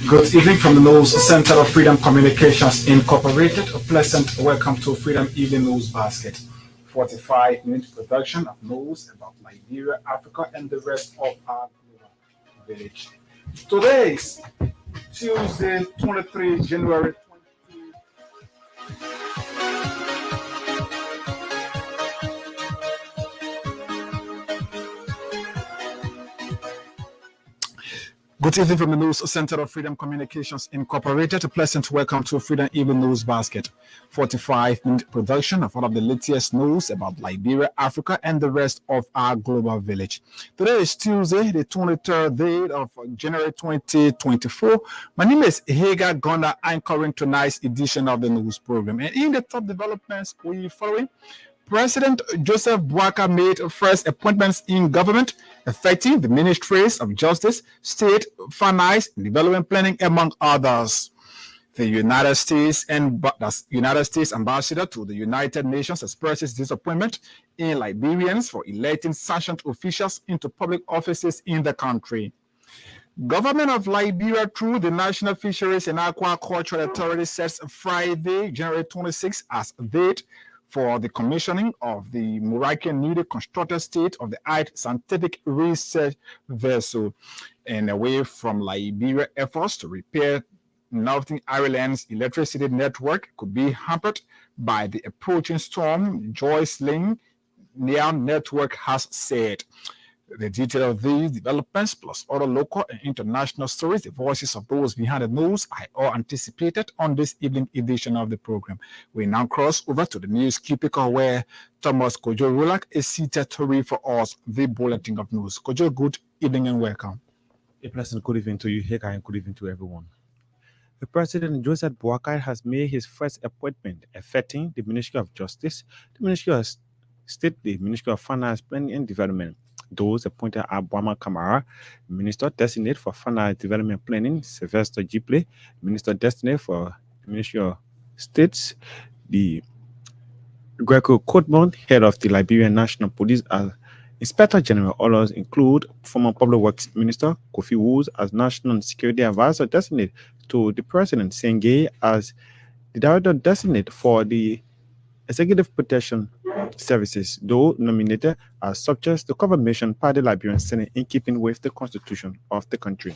Good evening from the News Center of Freedom Communications Incorporated. A pleasant welcome to Freedom Evening News Basket. 45-minute production of news about Liberia, Africa, and the rest of our village. Today is Tuesday, 23 January 20. Good evening from the News Center of Freedom Communications Incorporated. A pleasant welcome to Freedom Evening News Basket. 45-minute production of all of the latest news about Liberia, Africa, and the rest of our global village. Today is Tuesday, the 23rd day of January 2024. My name is Hagar Gonda, anchoring tonight's edition of the news program. And in the top developments we following, President Joseph Boakai made first appointments in government affecting the ministries of justice, state, finance, and development planning, among others. The United States ambassador to the United Nations expresses disappointment in Liberians for electing sanctioned officials into public offices in the country. Government of Liberia through the National Fisheries and Aquaculture Authority sets Friday, January 26 as date for the commissioning of the Morakian newly constructed state-of-the-art scientific research vessel, and away from Liberia efforts to repair Northern Ireland's electricity network could be hampered by the approaching storm, Jocelyn Near Network has said. The detail of these developments, plus other local and international stories, the voices of those behind the news, are all anticipated on this evening edition of the program. We now cross over to the news cubicle where Thomas Kojo Rulak is seated to read for us the bulletin of news. Kojo, good evening and welcome. A pleasant good evening to you, Heka, and good evening to everyone. The President Joseph Boakai has made his first appointment affecting the Ministry of Justice, the Ministry of State, the Ministry of Finance, Planning and Development. Those appointed are Bwama Kamara, Minister Designate for Finance Development Planning, Sylvester Giple, Minister Designate for the Ministry of States, the Greco Codemont, Head of the Liberian National Police, as Inspector General. Others include former Public Works Minister Kofi Woods as National Security Advisor Designate to the President, Sengay as the Director Designate for the Executive Protection Services, though nominated as subjects to confirmation by the Liberian Senate in keeping with the Constitution of the country.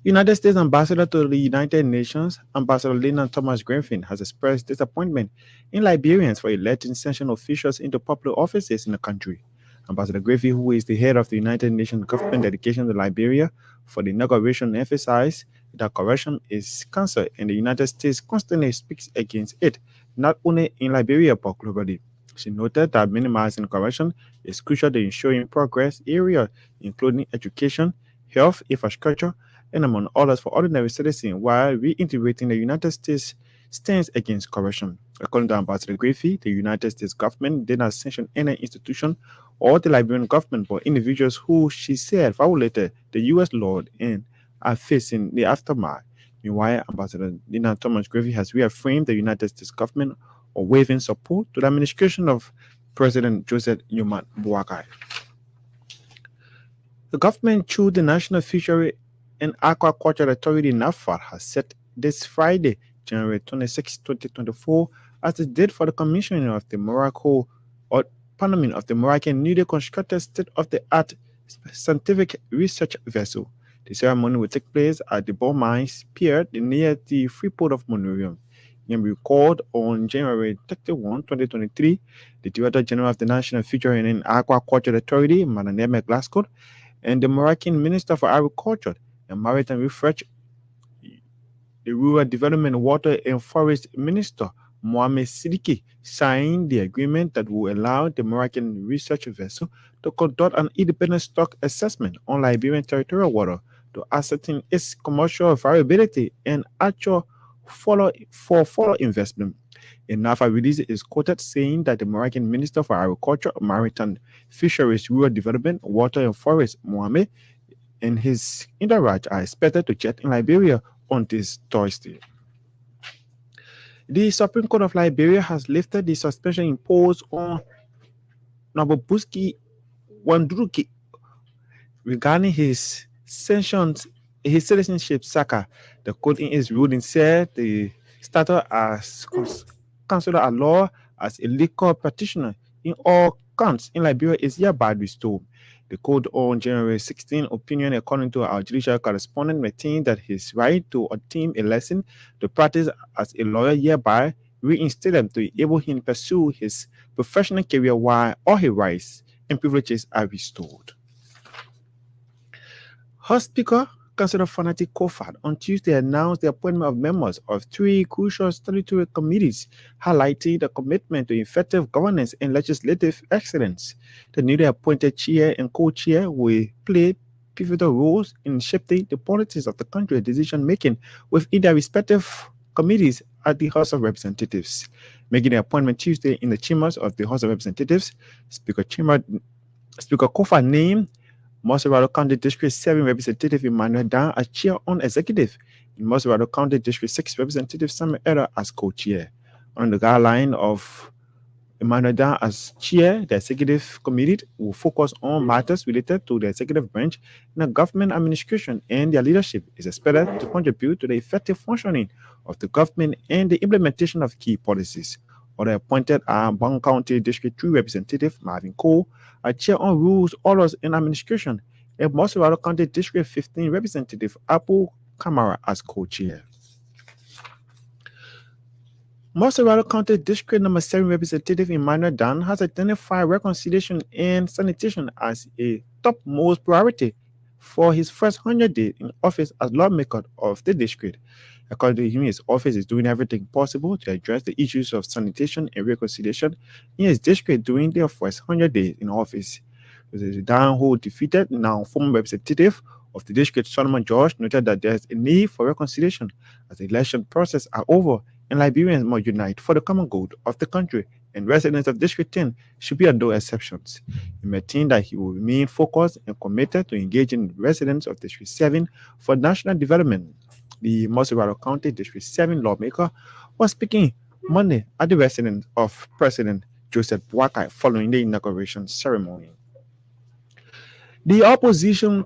United States Ambassador to the United Nations, Ambassador Lena Thomas Griffin, has expressed disappointment in Liberians for electing sanctioned officials into public offices in the country. Ambassador Griffin, who is the head of the United Nations government dedication to Liberia, for the inauguration emphasized that corruption is cancer and the United States constantly speaks against it, not only in Liberia but globally. She noted that minimizing corruption is crucial to ensuring progress areas including education, health, infrastructure, and among others for ordinary citizens, while reiterating the United States stance against corruption. According to Ambassador Griffey, the United States government did not sanction any institution or the Liberian government but individuals who, she said, violated the U.S. law and are facing the aftermath. Meanwhile, Ambassador Lena Thomas Griffey has reaffirmed the United States government or waving support to the administration of President Joseph Newman Boakai. The government through the National Fishery and Aquaculture Authority NAFAD has set this Friday, January 26, 2024, as the date for the commissioning of the Morakian newly constructed state-of-the-art scientific research vessel. The ceremony will take place at the Ball Mines Pier near the Freeport of Monrovia. It will be called on January 31, 2023. The Director General of the National Fishery and Aquaculture Authority, Madam Glasgow, and the Morakian Minister for Agriculture and Maritime Research, the Rural Development, Water and Forest Minister, Mohamed Siddiqui, signed the agreement that will allow the Morakian research vessel to conduct an independent stock assessment on Liberian territorial water to ascertain its commercial viability and actual follow investment. A NAFA release is quoted saying that the Morakian Minister for Agriculture, Maritime, Fisheries, Rural Development, Water and Forest, Mohamed, and his entourage are expected to jet in Liberia on this Thursday. The Supreme Court of Liberia has lifted the suspension imposed on Nabobuski Wanduruki regarding his sanctions his citizenship, Saka. The court in its ruling said the status as consular at law as a legal practitioner in all counts in Liberia is hereby restored. The court on January 16 opinion, according to our judicial correspondent, maintained that his right to obtain a license to practice as a lawyer hereby reinstated to enable him to pursue his professional career while all his rights and privileges are restored. House Speaker Councillor Fanatic Kofad on Tuesday announced the appointment of members of 3 crucial statutory committees, highlighting the commitment to effective governance and legislative excellence. The newly appointed chair and co-chair will play pivotal roles in shaping the politics of the country decision-making within their respective committees at the House of Representatives. Making the appointment Tuesday in the chambers of the House of Representatives, Speaker Kofad named Moserado County District 7 Representative Emmanuel Dan as Chair on Executive, and Moserado County District 6 Representative Samuel Era as co-chair. On the guideline of Emmanuel Dan as Chair, the Executive Committee will focus on matters related to the executive branch and the government administration, and their leadership is expected to contribute to the effective functioning of the government and the implementation of key policies. Other appointed are Bong County District 2 Representative Marvin Cole, a Chair on Rules, Orders, and Administration, and Moserado County District 15 Representative Apple Kamara as co-chair. Moserado County District Number 7 Representative Emmanuel Dan has identified reconciliation and sanitation as a topmost priority for his first 100 days in office as lawmaker of the district. According to him, his office is doing everything possible to address the issues of sanitation and reconciliation in his district during their first 100 days in office. Dan, who defeated now former representative of the district, Solomon George, noted that there is a need for reconciliation as the election process are over and Liberians must unite for the common good of the country, and residents of District 10 should be no exceptions. He maintained that he will remain focused and committed to engaging residents of District 7 for national development. The Moserado County District 7 lawmaker was speaking Monday at the residence of President Joseph Boakai following the inauguration ceremony. The opposition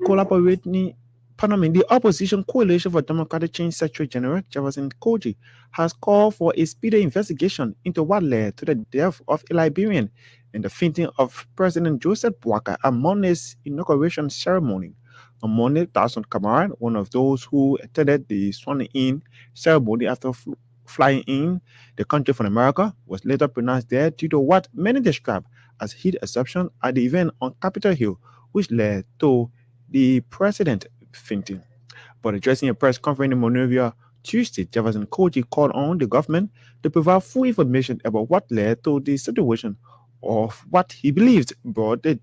Coalition for Democratic Change Secretary General Jefferson Koji has called for a speedy investigation into what led to the death of a Liberian and the fainting of President Joseph Boakai at Monday's inauguration ceremony. On Monday, Dawson Kamara, one of those who attended the sworn-in ceremony after flying in the country from America, was later pronounced dead due to what many describe as heat exhaustion at the event on Capitol Hill, which led to the president fainting. But addressing a press conference in Monrovia Tuesday, Jefferson Koji called on the government to provide full information about what led to the situation of what he believed brought the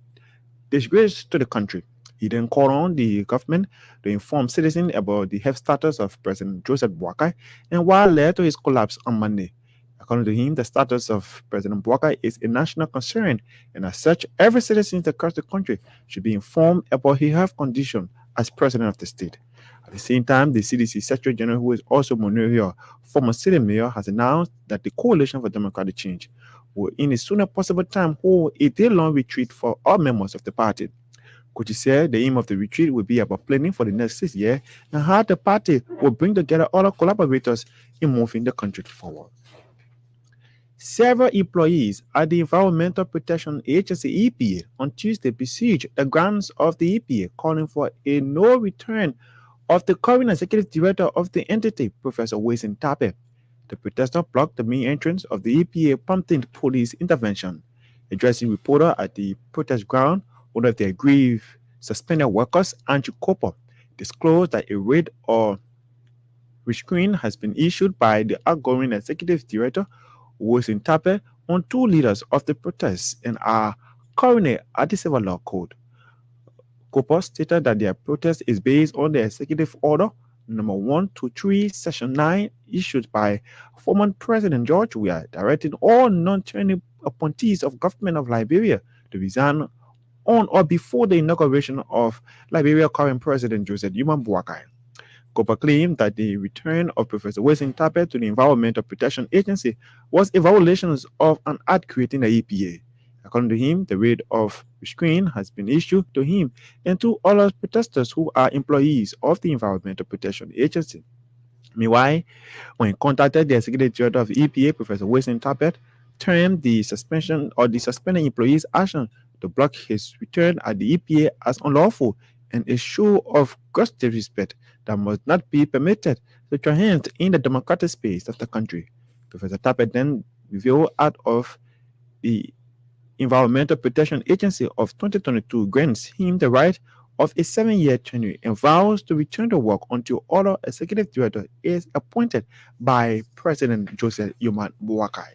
disgrace to the country. He then called on the government to inform citizens about the health status of President Joseph Boakai and what led to his collapse on Monday. According to him, the status of President Boakai is a national concern, and as such, every citizen across the country should be informed about his health condition as president of the state. At the same time, the CDC Secretary General, who is also Monrovia former city mayor, has announced that the Coalition for Democratic Change will, in a sooner possible time, hold a day-long retreat for all members of the party. Koji said the aim of the retreat will be about planning for the next 6 years and how the party will bring together all collaborators in moving the country forward. Several employees at the Environmental Protection Agency EPA on Tuesday besieged the grounds of the EPA, calling for a no return of the current executive director of the entity, Professor Wilson Tape. The protesters blocked the main entrance of the EPA, prompting police intervention. Addressing reporter at the protest ground, one of the aggrieved suspended workers, Andrew Cooper, disclosed that a raid or restraint has been issued by the outgoing executive director, Wilson Tape, on 2 leaders of the protests and are currently at the civil law code. Cooper stated that their protest is based on the executive order number 123, section 9, issued by former President George Weah, directing all non-term appointees of government of Liberia to resign on or before the inauguration of Liberia current President Joseph Boakai. Cooper claimed that the return of Professor Wilson Tape to the Environmental Protection Agency was a violation of an act creating the EPA. According to him, the raid of restraint has been issued to him and two other protesters who are employees of the Environmental Protection Agency. Meanwhile, when contacted, the executive director of the EPA, Professor Wilson Tappert, termed the suspension or the suspended employee's action to block his return at the EPA as unlawful and a show of gross disrespect that must not be permitted to triumph in the democratic space of the country. Professor Tappert then revealed out of the Environmental Protection Agency of 2022 grants him the right of a 7-year tenure and vows to return to work until other executive director is appointed by President Joseph Yoman Boakai.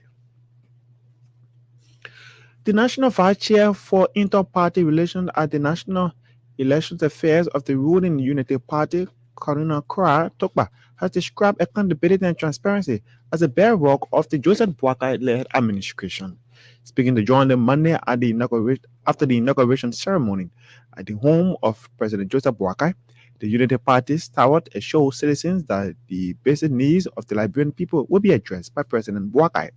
The National Vice Chair for Inter-Party Relations at the National Elections Affairs of the ruling Unity Party, Karuna Kra Tokba, has described accountability and transparency as a bedrock of the Joseph Boakai-led administration. Speaking to John Monday at the after the inauguration ceremony at the home of President Joseph Boakai, the Unity Party touted assured citizens that the basic needs of the Liberian people will be addressed by President Boakai.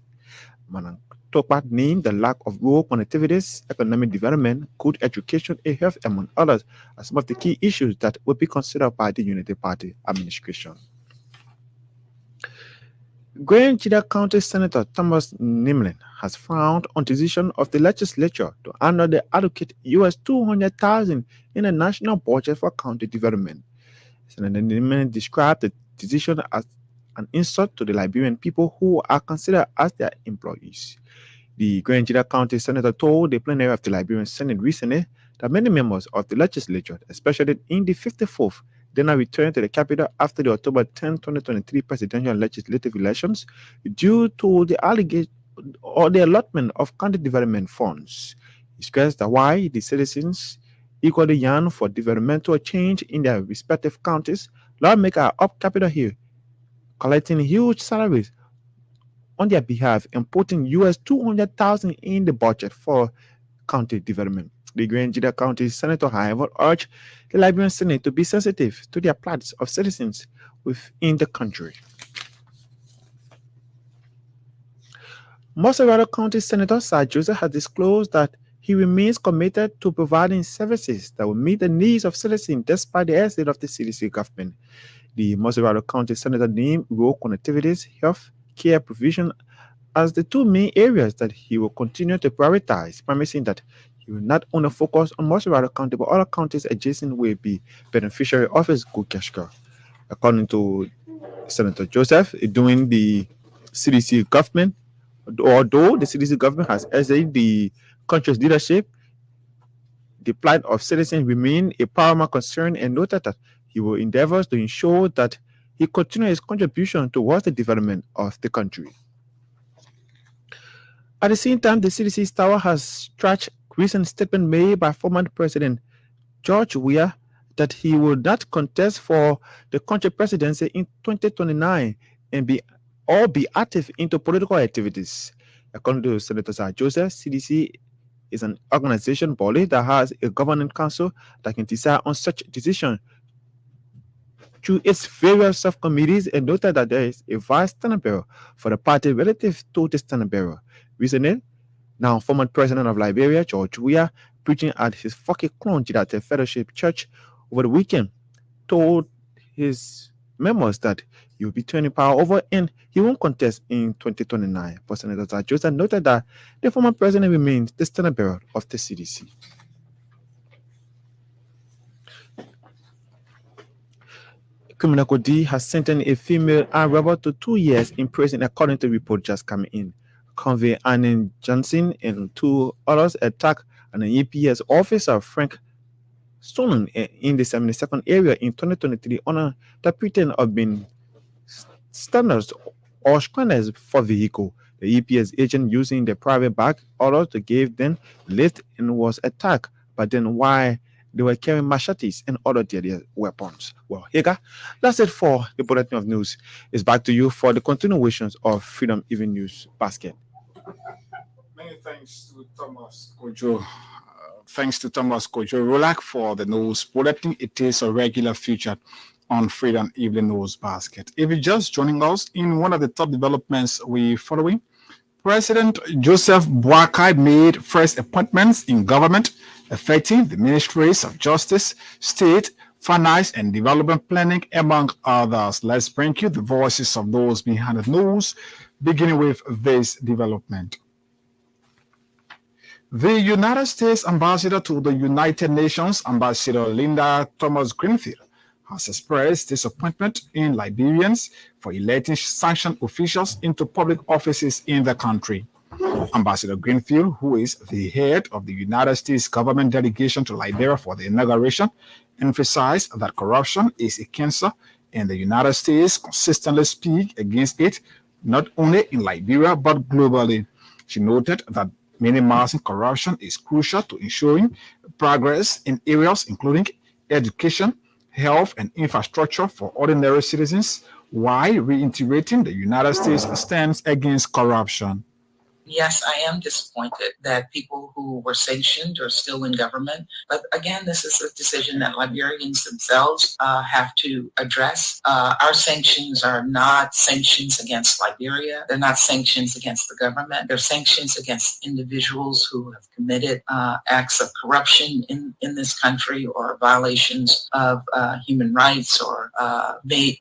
Manang Tokpa named the lack of rural connectivities, economic development, good education, and health, among others, as some of the key issues that will be considered by the Unity Party administration. Grand Jida County Senator Thomas Nimlin has frowned on decision of the legislature to annually allocate US $200,000 in the national budget for county development. Senator Nimlin described the decision as an insult to the Liberian people who are considered as their employees. The Grand Jida County Senator told the plenary of the Liberian Senate recently that many members of the legislature, especially in the 54th, did not return to the capital after the October 10, 2023 presidential and legislative elections due to the allegation or the allotment of county development funds. He stressed that why the citizens equally yearn for developmental change in their respective counties, lawmakers are up Capitol Hill collecting huge salaries on their behalf and putting US $200,000 in the budget for county development. The Grand Jida County Senator, however, urged the Liberian Senate to be sensitive to the plights of citizens within the country. Montserrat County Senator Sir Joseph has disclosed that he remains committed to providing services that will meet the needs of citizens despite the exit of the CDC government. The Montserrat County Senator named rural connectivities, health care provision as the two main areas that he will continue to prioritize, promising that he will not only focus on Montserrat County, but other counties adjacent will be beneficiary of his good gesture. According to Senator Joseph, during the CDC government, although the CDC government has exited the country's leadership, the plight of citizens remain a paramount concern and noted that he will endeavor to ensure that he continues his contribution towards the development of the country. At the same time, the CDC tower has trashed recent statement made by former President George Weah that he will not contest for the country presidency in 2029 and be active into political activities. According to Senator Sir Joseph, CDC is an organization body that has a governing council that can decide on such decisions through its various subcommittees, and noted that there is a vice standard bearer for the party relative to the standard bearer. Recently, now former president of Liberia, George Weah, preaching at his Fokke Clone Jidate Fellowship Church over the weekend, told his members that he will be turning power over and he won't contest in 2029. But Senator Sir Joseph noted that the former president remains the standard bearer of the CDC. Criminal Code has sentenced a female armed robber to 2 years in prison, according to report just coming in. Convey Annan Johnson and two others attacked an EPS officer, Frank Stolen, in the 72nd area in 2023 on the pretense of being standards or scanners for vehicle. The EPS agent using the private bag ordered to give them lift and was attacked, but then why they were carrying machetes and other deadly weapons. Well, Higa, that's it for the bulletin of news. It's back to you for the continuations of Freedom Even News Basket. Many thanks to Thomas Kojo. Thanks to Thomas Kojo Rolak for the news bulletin. It is a regular feature on Freedom Evening News Basket. If you're just joining us in one of the top developments we're following, President Joseph Boakai made first appointments in government, affecting the ministries of justice, state, finance, and development planning, among others. Let's bring you the voices of those behind the news, beginning with this development. The United States Ambassador to the United Nations, Ambassador Linda Thomas-Greenfield, has expressed disappointment in Liberians for electing sanctioned officials into public offices in the country. Ambassador Greenfield, who is the head of the United States government delegation to Liberia for the inauguration, emphasized that corruption is a cancer and the United States consistently speak against it, not only in Liberia but globally. She noted that minimizing corruption is crucial to ensuring progress in areas including education, health, and infrastructure for ordinary citizens, while reiterating the United States stance against corruption. Yes, I am disappointed that people who were sanctioned are still in government. But again, this is a decision that Liberians themselves have to address. Our sanctions are not sanctions against Liberia. They're not sanctions against the government. They're sanctions against individuals who have committed acts of corruption in this country or violations of human rights or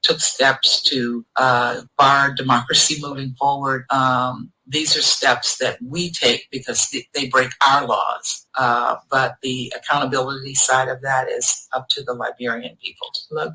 took steps to bar democracy moving forward. These are steps that we take because they break our laws. But the accountability side of that is up to the Liberian people. Look,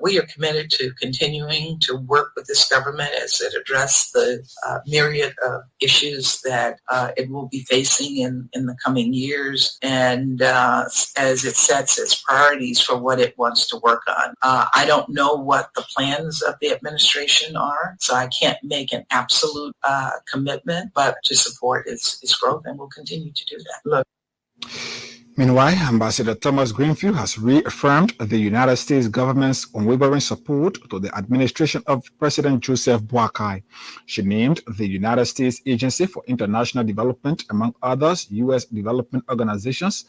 we are committed to continuing to work with this government as it addresses the myriad of issues that it will be facing in the coming years, and as it sets its priorities for what it wants to work on. I don't know what the plans of the administration are, so I can't make an absolute commitment, but to support its growth, and we'll continue to do that. Look. Meanwhile, Ambassador Thomas-Greenfield has reaffirmed the United States government's unwavering support to the administration of President Joseph Boakai. She named the United States Agency for International Development, among others, U.S. development organizations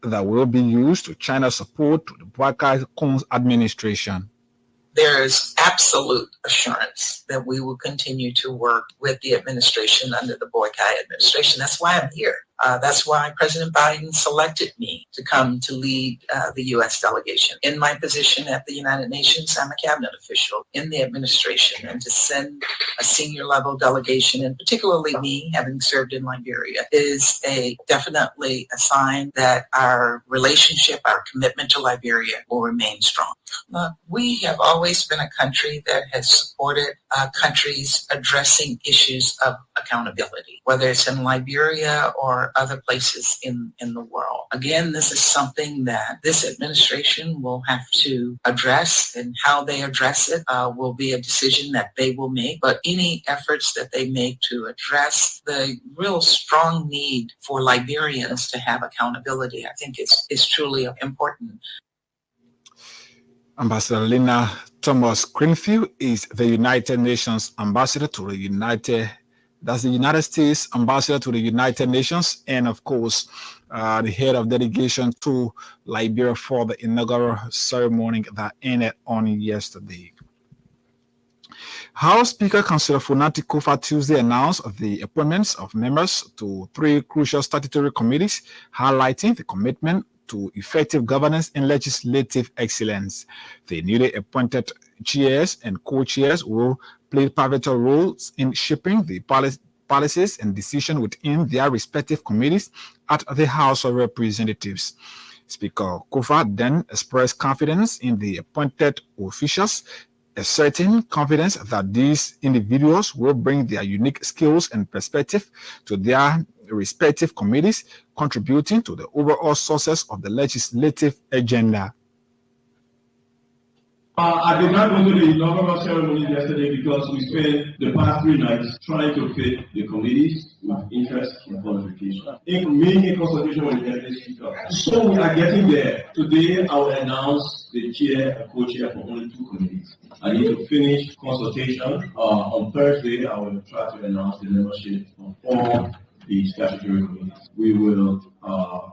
that will be used to China's support to the Boakai-Kun's administration. There is absolute assurance that we will continue to work with the administration under the Boakai administration. That's why I'm here. That's why President Biden selected me to come to lead the U.S. delegation. In my position at the United Nations, I'm a cabinet official in the administration, and to send a senior level delegation, and particularly me, having served in Liberia, is definitely a sign that our relationship, our commitment to Liberia will remain strong. We have always been a country that has supported countries addressing issues of accountability, whether it's in Liberia or other places in the world. Again, this is something that this administration will have to address, and how they address it will be a decision that they will make. But any efforts that they make to address the real strong need for Liberians to have accountability, I think is truly important. Ambassador Linda Thomas-Greenfield is the United Nations ambassador to the United States ambassador to the United Nations, and of course, the head of delegation to Liberia for the inaugural ceremony that ended on yesterday. House Speaker Councillor Funanti Kofa Tuesday announced the appointments of members to 3 crucial statutory committees, highlighting the commitment to effective governance and legislative excellence. The newly appointed chairs and co-chairs will play pivotal roles in shaping the policies and decisions within their respective committees at the House of Representatives. Speaker Kofa then expressed confidence in the appointed officials, asserting confidence that these individuals will bring their unique skills and perspective to their respective committees, contributing to the overall success of the legislative agenda. I did not go to the inaugural ceremony yesterday because we spent the past 3 nights trying to fit the committees with interest and qualification, in consultation with the Deputy Speaker. So we are getting there. Today I will announce the chair and co-chair for only 2 committees. I need to finish consultation. On Thursday, I will try to announce the membership of all the statutory committees. We will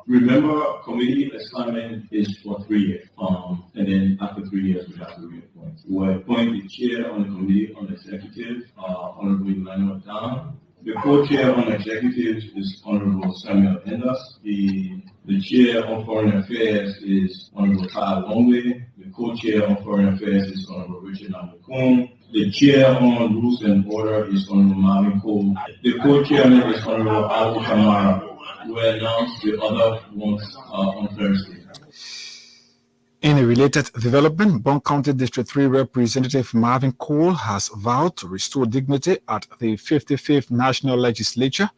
remember committee assignment is for 3 years, and then after 3 years we have to reappoint. We'll appoint the chair on the committee on executive, Honorable Emmanuel Dan. The co-chair on executives is Honorable Samuel Enders. The The chair on foreign affairs is Honorable Todd Longway. The co-chair on foreign affairs is Honorable Richard Namakun. The chair on rules and order is Honorable Marvin Cole. The co-chairman is Honorable Abu Kamara. We announced the other ones on Thursday. In a related development, Bond County District 3 Representative Marvin Cole has vowed to restore dignity at the 55th National Legislature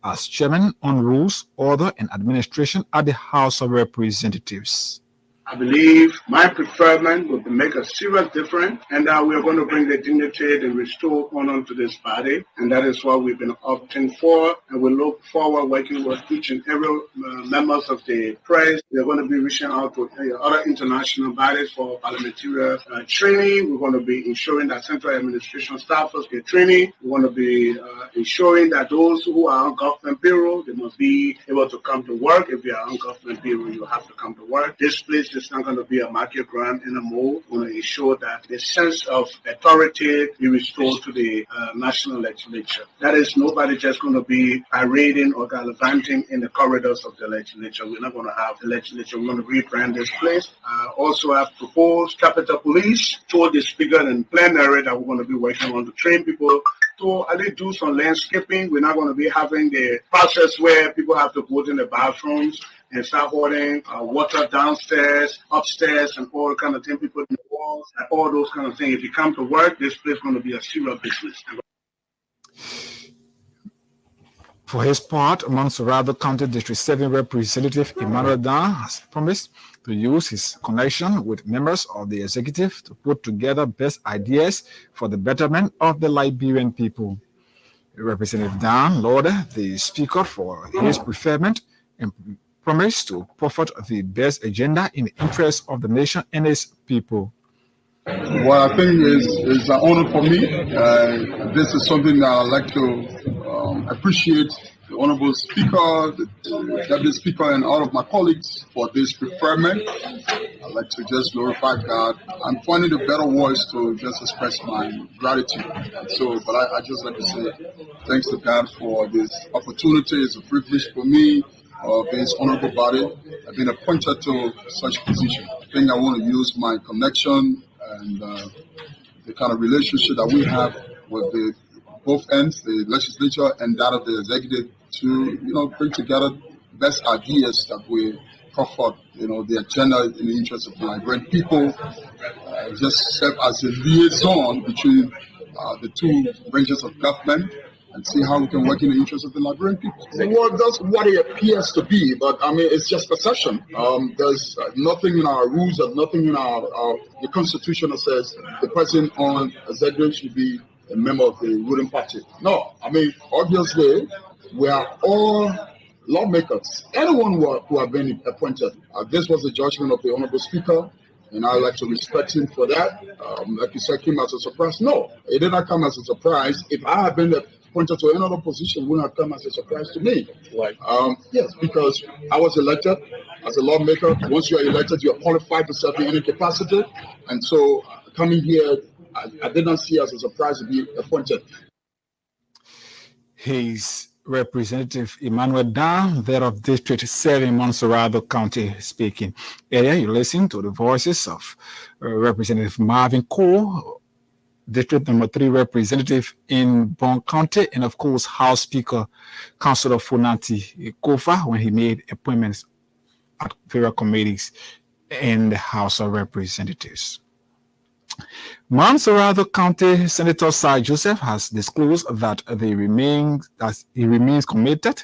as Chairman on Rules, Order, and Administration at the House of Representatives. I believe my preferment would make a serious difference, and that we are going to bring the dignity and restore honor to this body, and that is what we've been opting for, and we look forward working with each and every members of the press. We're going to be reaching out to other international bodies for parliamentary training. We're going to be ensuring that central administration staffers get training. We want to be ensuring that those who are on government payroll, they must be able to come to work. If you are on government payroll, you have to come to work. This place is not going to be a market ground anymore. We want to ensure that the sense of authority be restored to the national legislature. That is, nobody just going to be parading or gallivanting in the corridors of the legislature. We're not going to have the legislature. We're going to rebrand this place. Also have proposed Capitol Police, told the speaker in plenary that we're going to be working on to train people. So I did do some landscaping. We're not going to be having the process where people have to go in the bathrooms and start holding water downstairs, upstairs, and all kind of things. People in the walls, and all those kind of things. If you come to work, this place is going to be a serious business. For his part, Montserrado County District 7 Representative Emmanuel Dan has promised to use his connection with members of the executive to put together best ideas for the betterment of the Liberian people. Representative Dan lauded the speaker for his preferment and promised to proffer the best agenda in the interest of the nation and its people. What I think is an honor for me. This is something that I'd like to appreciate the Honorable Speaker, the Deputy Speaker, and all of my colleagues for this preferment. I'd like to just glorify God. I'm finding a better voice to just express my gratitude. But I just like to say thanks to God for this opportunity. It's a privilege for me of this honorable body. I've been appointed to such position. I think I want to use my connection and the kind of relationship that we have with both ends, the legislature and that of the executive, to bring together best ideas that we proffer, the agenda in the interest of the Liberian people. Just serve as a liaison between the two branches of government and see how we can work in the interest of the Liberian people. Well, that's what it appears to be, but I mean, it's just perception. There's nothing in our rules and nothing in the Constitution that says the person on executive should be a member of the ruling party. No, I mean, obviously, we are all lawmakers. Anyone who have been appointed. This was the judgment of the Honorable Speaker, and I'd like to respect him for that. Like you said, came as a surprise. No, it did not come as a surprise. If I had been appointed to another position, it would not come as a surprise to me. Right. Yes, because I was elected as a lawmaker. Once you are elected, you are qualified to serve in any capacity. And so coming here, I did not see as a surprise to be appointed. His Representative Emmanuel Dan, that of District 7, Montserrado County, speaking. Earlier, you listened to the voices of Representative Marvin Cole, District number 3 representative in Bond County, and of course, House Speaker, Councilor Funanti Kofa, when he made appointments at various committees in the House of Representatives. Montserrado County Senator Sir Joseph has disclosed that he remains committed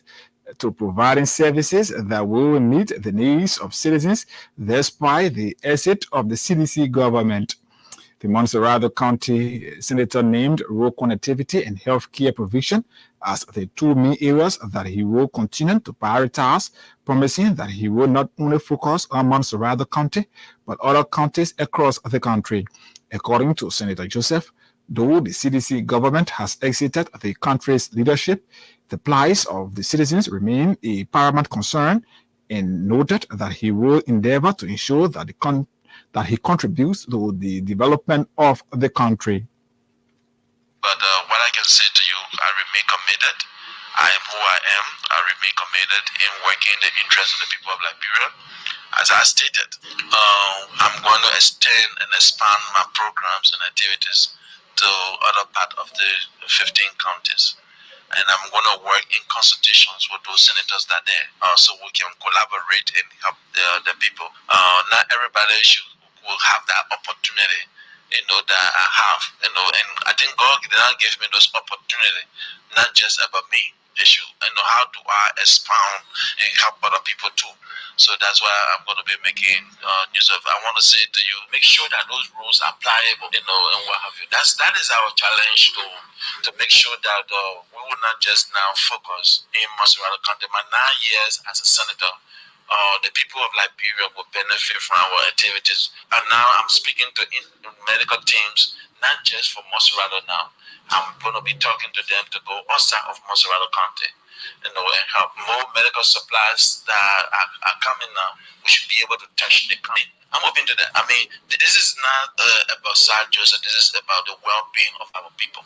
to providing services that will meet the needs of citizens despite the exit of the CDC government. The Montserrado County Senator named road connectivity and healthcare provision as the two main areas that he will continue to prioritize, promising that he will not only focus on Montserrado County, but other counties across the country. According to Senator Joseph, though the CDC government has exited the country's leadership, the plight of the citizens remain a paramount concern, and noted that he will endeavor to ensure that he contributes to the development of the country. But what I can say to you, I remain committed I am who I am. I remain committed in working in the interest of the people of Liberia. As I stated, I'm going to extend and expand my programs and activities to other part of the 15 counties. And I'm going to work in consultations with those senators that are there, so we can collaborate and help the people. Not everybody will have that opportunity, that I have, and I think God did not give me those opportunity, not just about me. Issue, how do I expound and help other people too? So that's why I'm going to be making use of. I want to say to you, make sure that those rules are pliable, and what have you. That is our challenge to make sure that we will not just now focus in Maserati County. My 9 years as a senator, the people of Liberia will benefit from our activities. And now I'm speaking to medical teams, not just for Maserati now. I'm going to be talking to them to go outside of Maserati County, and help more medical supplies that are coming now. We should be able to touch the county. I'm open to that. I mean, this is not about Sir Joseph. This is about the well-being of our people.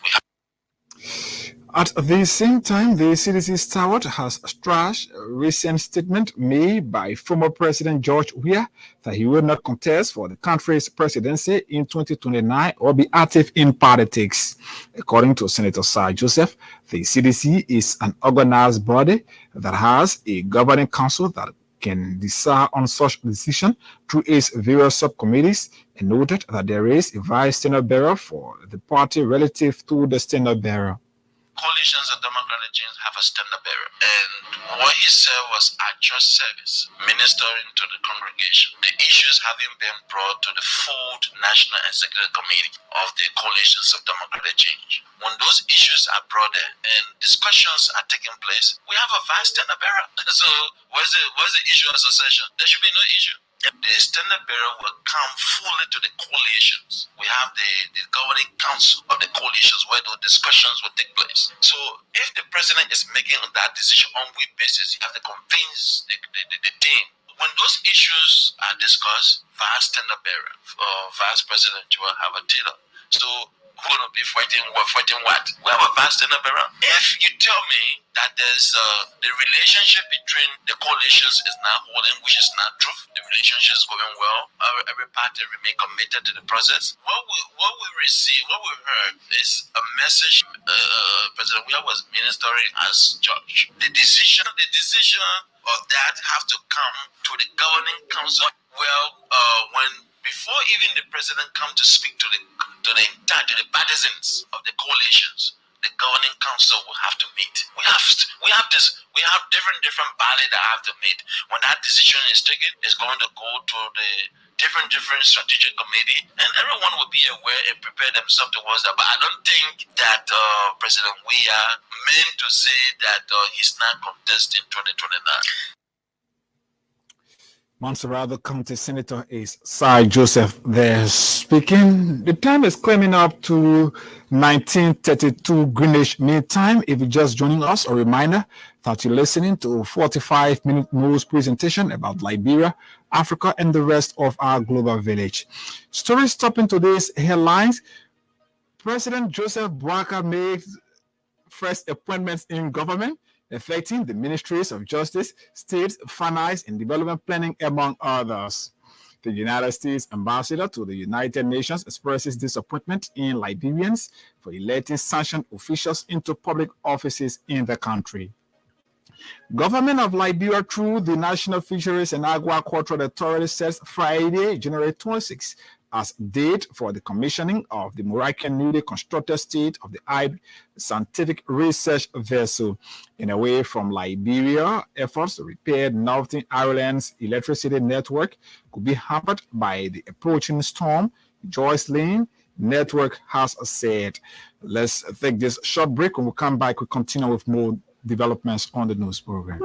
At the same time, the CDC stalwart has trashed a recent statement made by former President George Weah that he will not contest for the country's presidency in 2029 or be active in politics. According to Senator Sir Joseph, the CDC is an organized body that has a governing council that can decide on such decision through its various subcommittees, and noted that there is a vice standard bearer for the party relative to the standard bearer. Coalitions of Democratic Change have a standard bearer, and what he said was at church service, ministering to the congregation, the issues having been brought to the full National Executive Committee of the Coalitions of Democratic Change. When those issues are brought there and discussions are taking place, we have a vice standard bearer. So what's the issue of succession? There should be no issue. The standard bearer will come fully to the coalitions. We have the governing council of the coalitions where those discussions will take place. So if the president is making that decision on week basis, you have to convince the team. When those issues are discussed, vice standard bearer or vice president, you will have a Taylor. So who will be fighting what? We have a vice standard bearer. If you tell me that there's the relationship between the coalitions is not holding, which is not true. The relationship is going well. Every party remain committed to the process. What we receive, what we heard is a message. President Weah was ministering as judge. The decision of that have to come to the governing council. Well, before even the president come to speak to the partisans of the coalitions, the governing council will have to meet. We have different bodies that have to meet. When that decision is taken, it's going to go to the different strategic committee, and everyone will be aware and prepare themselves towards that. But I don't think that President Weah meant to say that he's not contesting 2029. Montserrat County Senator is Sir Joseph there speaking. The time is coming up to 1932 Greenwich Mean Time. If you're just joining us, a reminder that you're listening to a 45-minute news presentation about Liberia, Africa, and the rest of our global village. Stories topping today's headlines. President Joseph Boakai made first appointments in government, affecting the ministries of justice, state, finance, and development planning, among others. The United States ambassador to the United Nations expresses disappointment in Liberians for electing sanctioned officials into public offices in the country. Government of Liberia through the National Fisheries and Aquaculture Authority sets Friday, January 26, as date for the commissioning of the Moroccan newly constructed state-of-the-art scientific research vessel. In away from Liberia, efforts to repair Northern Ireland's electricity network could be hampered by the approaching storm, Jocelyn Network has said. Let's take this short break. When we come back, we'll continue with more developments on the news program.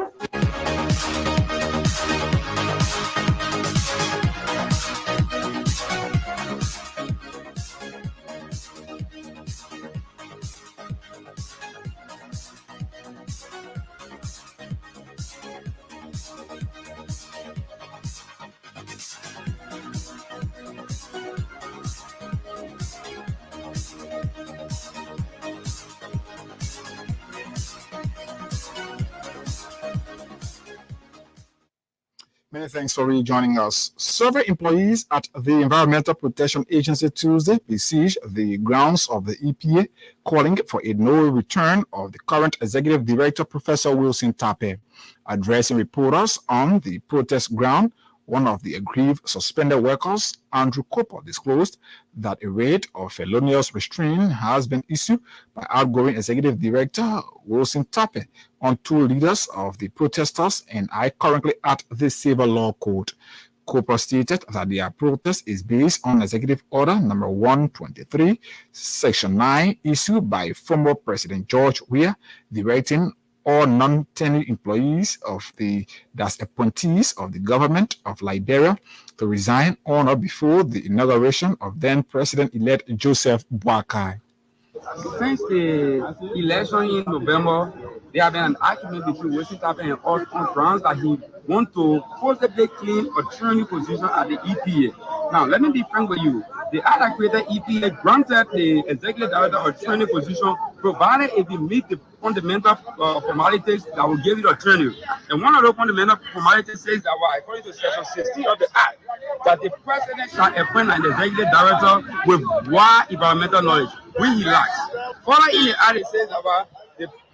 Many thanks for rejoining us. Several employees at the Environmental Protection Agency Tuesday besieged the grounds of the EPA, calling for a no return of the current executive director, Professor Wilson Tape. Addressing reporters on the protest ground, one of the aggrieved suspended workers, Andrew Cooper, disclosed that a raid of felonious restraint has been issued by outgoing Executive Director Wilson Tape on two leaders of the protesters and are currently at the Civil Law Court. Cooper stated that their protest is based on Executive Order number 123, Section 9, issued by former President George Weah, directing all non-tenured employees of that's appointees of the government of Liberia to resign on or before the inauguration of then President-elect Joseph Boakai. Since the election in November, there have been an argument between Wilson Tape and us on grounds that he wants to forcibly claim a training position at the EPA. Now, let me be frank with you. The act that created EPA granted the executive director a training position, provided if he meets the fundamental formalities that will give you a training. And one of those fundamental formalities says that, well, according to Section 16 of the Act, that the president shall appoint an executive director with wide environmental knowledge, which he lacks. Further in the Act, it says that, well,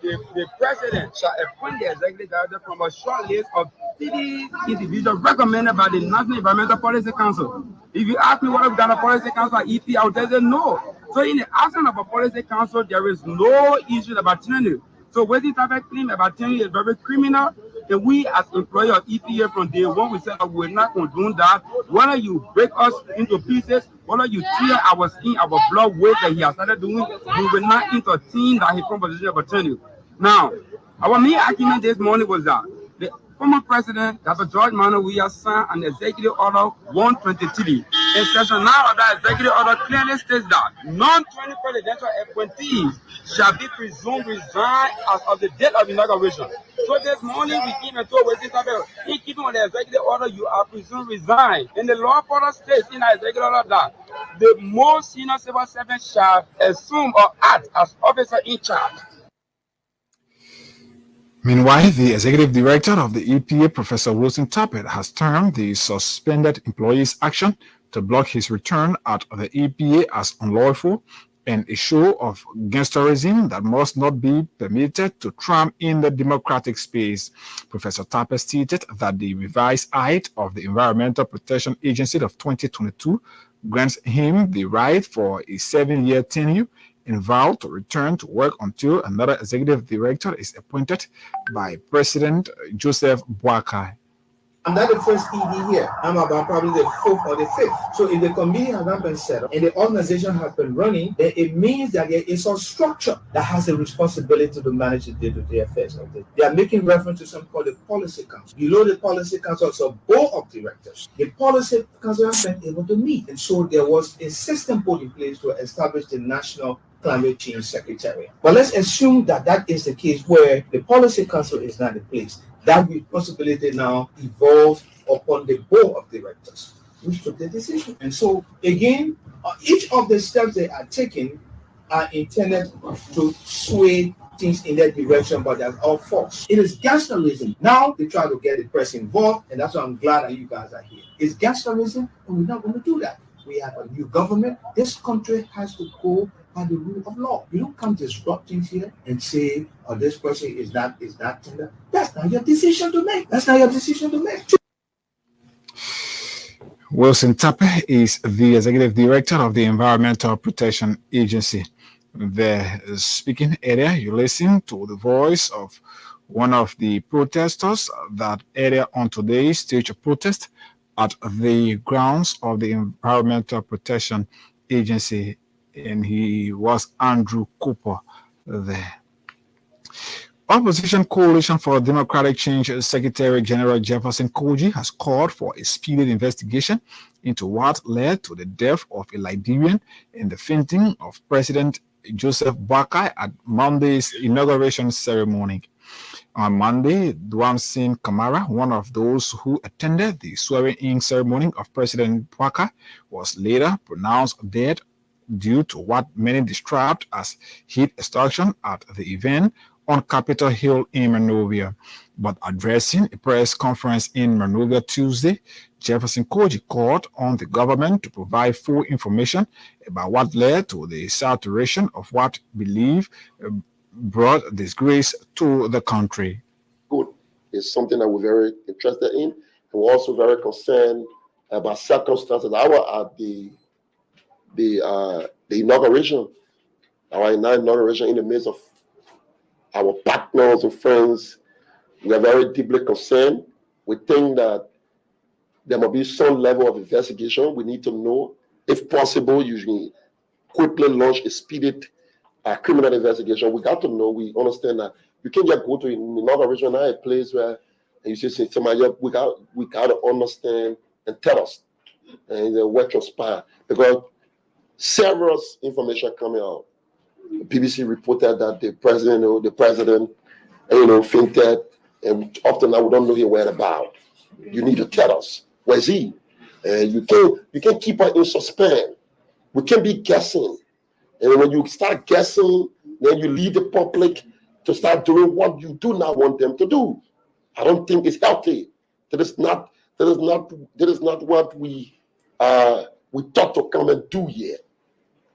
the president shall appoint the executive director from a short list of 30 individuals recommended by the National Environmental Policy Council. If you ask me what I've done a policy council at EP, I would tell you no. So in the absence of a policy council, there is no issue about tenure. So when this type of claim about tenure is very criminal, and we as employees of EPA from day one, we said that we're not condone that. Whether you break us into pieces, whether you tear our skin, our blood weight that he has started doing, we will not entertain that he proposition of tenure. Now, our main argument this morning was that the former president, Dr. George Manuel Weah, signed an executive order 123. In section 9 of that executive order clearly states that non-20 presidential appointees shall be presumed resign as of the date of inauguration. So this morning we came and told Wilson Tape, in keeping with the executive order, you are presumed resign. And the law further states in the executive order that the most senior civil servant shall assume or act as officer in charge. Meanwhile, the executive director of the EPA, Professor Wilson Tape, has termed the suspended employee's action to block his return at the EPA as unlawful and a show of gangsterism that must not be permitted to tramp in the democratic space. Professor Tape stated that the revised Act of the Environmental Protection Agency of 2022 grants him the right for a 7-year tenure and vowed to return to work until another executive director is appointed by President Joseph Boakai. I'm not the first ED here. I'm about probably the 4th or the 5th. So if the committee has not been set up and the organization has been running, then it means that there is a structure that has a responsibility to manage the day-to-day affairs of it. They are making reference to something called the Policy Council. Below the Policy Council is a board of directors. The Policy Council has been able to meet. And so there was a system put in place to establish the National Climate Change Secretariat. But let's assume that that is the case where the Policy Council is not in place. That responsibility now evolves upon the board of directors, which took the decision. And so, again, each of the steps they are taking are intended to sway things in that direction, but that's all false. It is gangsterism. Now they try to get the press involved, and that's why I'm glad that you guys are here. It's gangsterism, and we're not going to do that. We have a new government. This country has to go by the rule of law. You don't come disrupt things here and say, oh, this person is not tender. That's not your decision to make. That's not your decision to make. Wilson Tape is the executive director of the Environmental Protection Agency. The speaking area, you listen to the voice of one of the protesters that area on today's stage of protest at the grounds of the Environmental Protection Agency, and he was Andrew Cooper there. Opposition Coalition for Democratic Change Secretary General Jefferson Koji has called for a speedy investigation into what led to the death of a Liberian and the fainting of President Joseph Boakai at Monday's inauguration ceremony. On Monday, Dwamsin Kamara, one of those who attended the swearing-in ceremony of President Boakai, was later pronounced dead due to what many described as heat extraction at the event on Capitol Hill in Monrovia. But addressing a press conference in Monrovia Tuesday, Jefferson Koji called on the government to provide full information about what led to the saturation of what believed brought disgrace to the country. Good is something that we're very interested in, and we're also very concerned about circumstances. I was at the inauguration, our inauguration in the midst of our partners and friends. We are very deeply concerned. We think that there must be some level of investigation. We need to know, if possible, usually quickly launch a speeded criminal investigation. We got to know, we understand that you can't just go to an inauguration, not a place where you say, we got to understand and tell us and what transpired, because several information coming out. The BBC reported that the president, fainted, and often now we don't know his whereabouts. You need to tell us, where's he? You can't keep us in suspense. We can't be guessing. And when you start guessing, then you lead the public to start doing what you do not want them to do. I don't think it's healthy. That is not what we thought to come and do here.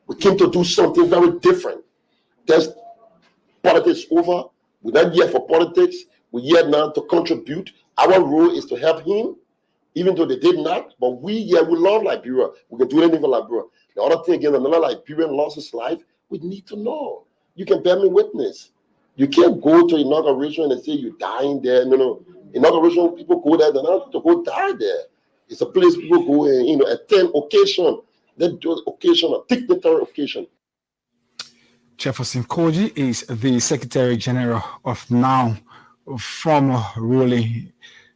We came to do something very different. There's politics over. We're not here for politics. We're here now to contribute. Our role is to help him, even though they did not. But we love Liberia. We can do anything for Liberia. The other thing again, another Liberian lost his life. We need to know. You can bear me witness. You can't go to inauguration and say you're dying there. No. Inauguration, people go there. They're not to go die there. It's a place people go and attend occasion. They do occasion, a dignitary occasion. Jefferson Koji is the Secretary General of now former ruling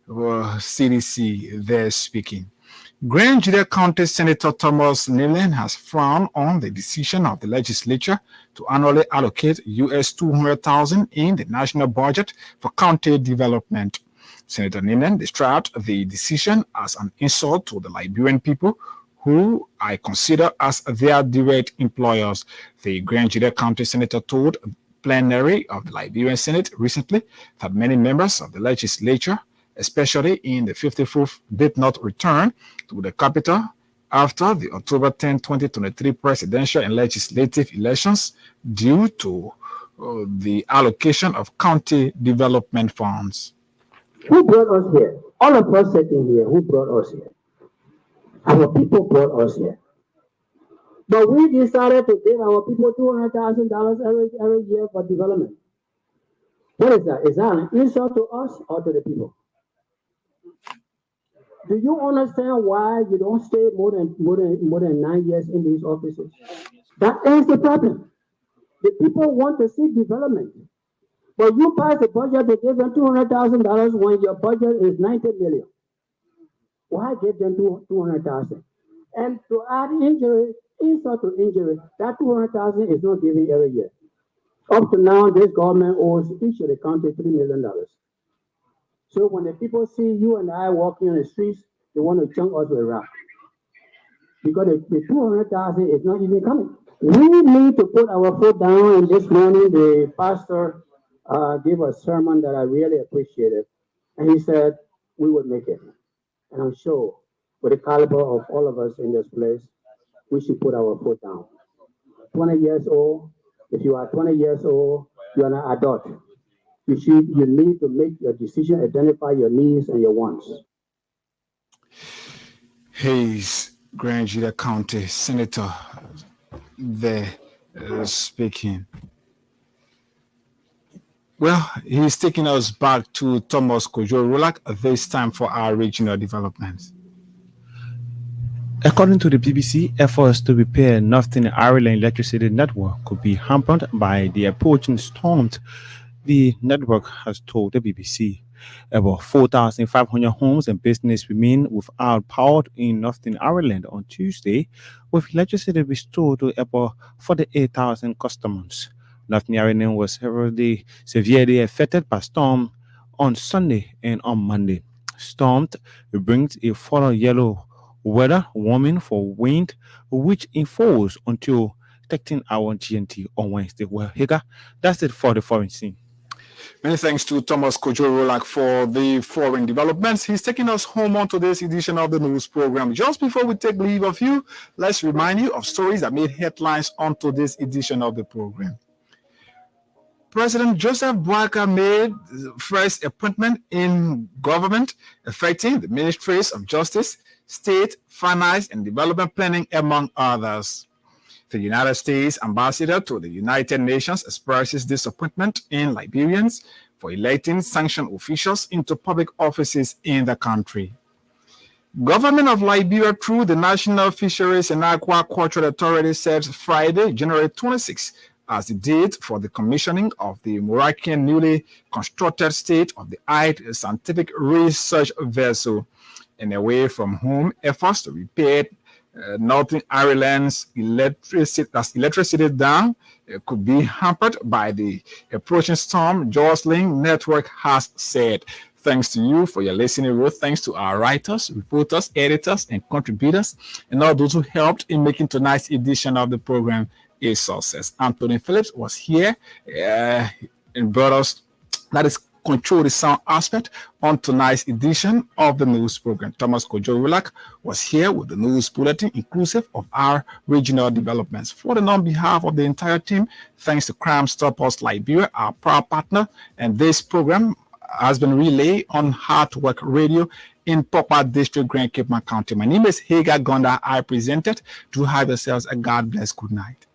CDC there speaking. Grand Juda County Senator Thomas Nehlen has frowned on the decision of the legislature to annually allocate US $200,000 in the national budget for county development. Senator Nehlen described the decision as an insult to the Liberian people, who I consider as their direct employers. The Grand Juda County Senator told the plenary of the Liberian Senate recently that many members of the legislature, especially in the 54th, did not return to the capital after the October 10, 2023 presidential and legislative elections due to the allocation of county development funds. Who brought us here? All of us sitting here, who brought us here? Our people brought us here. But we decided to give our people $200,000 every year for development. What is that? Is that an insult to us or to the people? Do you understand why you don't stay more than 9 years in these offices? That is the problem. The people want to see development. But you pass the budget to give them $200,000 when your budget is $90 million. Why give them $200,000? And to add insult to injury, that $200,000 is not given every year. Up to now, this government owes each of the county $3 million. So when the people see you and I walking on the streets, they want to chunk us with a rock. Because the $200,000 is not even coming. We need to put our foot down, and this morning the pastor gave a sermon that I really appreciated. And he said, we would make it. And I'm sure with the caliber of all of us in this place, we should put our foot down. 20 years old, if you are 20 years old, you are an adult. You need to make your decision, identify your needs and your wants. Hayes, Grand Juda County Senator, there speaking. Well, he's taking us back to Thomas Kojo Rolak, this time for our regional developments. According to the BBC, efforts to repair Northern Ireland electricity network could be hampered by the approaching storms. The network has told the BBC about 4,500 homes and businesses remain without power in Northern Ireland on Tuesday, with electricity restored to about 48,000 customers. Northern Ireland was severely affected by storm on Sunday and on Monday. Storm brings a further yellow weather warning for wind, which enforced until 13 hours GMT on Wednesday. Well, Higa, that's it for the foreign scene. Many thanks to Thomas Kojo Rolak for the foreign developments. He's taking us home on today's edition of the news program. Just before we take leave of you, let's remind you of stories that made headlines on today's edition of the program. President Joseph Boakai made first appointment in government affecting the Ministries of Justice, State, Finance, and Development Planning, among others. The United States ambassador to the United Nations expresses disappointment in Liberians for electing sanctioned officials into public offices in the country. Government of Liberia through the National Fisheries and Aquaculture Authority set Friday, January 26, as the date for the commissioning of the Moroccan newly constructed state-of-the-art scientific research vessel. And away from home, efforts to repair Northern Ireland's electricity down could be hampered by the approaching storm, Jocelyn Network has said. Thanks to you for your listening, Ruth. Thanks to our writers, reporters, editors, and contributors, and all those who helped in making tonight's edition of the program a success. Anthony Phillips was here and brought us, that is, control the sound aspect on tonight's edition of the news program. Thomas Kojo Rolak was here with the news bulletin, inclusive of our regional developments. For and on behalf of the entire team, thanks to Crime Stoppers Liberia, our proud partner, and this program has been relayed on Heart Work Radio in Papa District, Grand Cape County. My name is Hagar Gonda. I presented. Do have yourselves a God bless good night.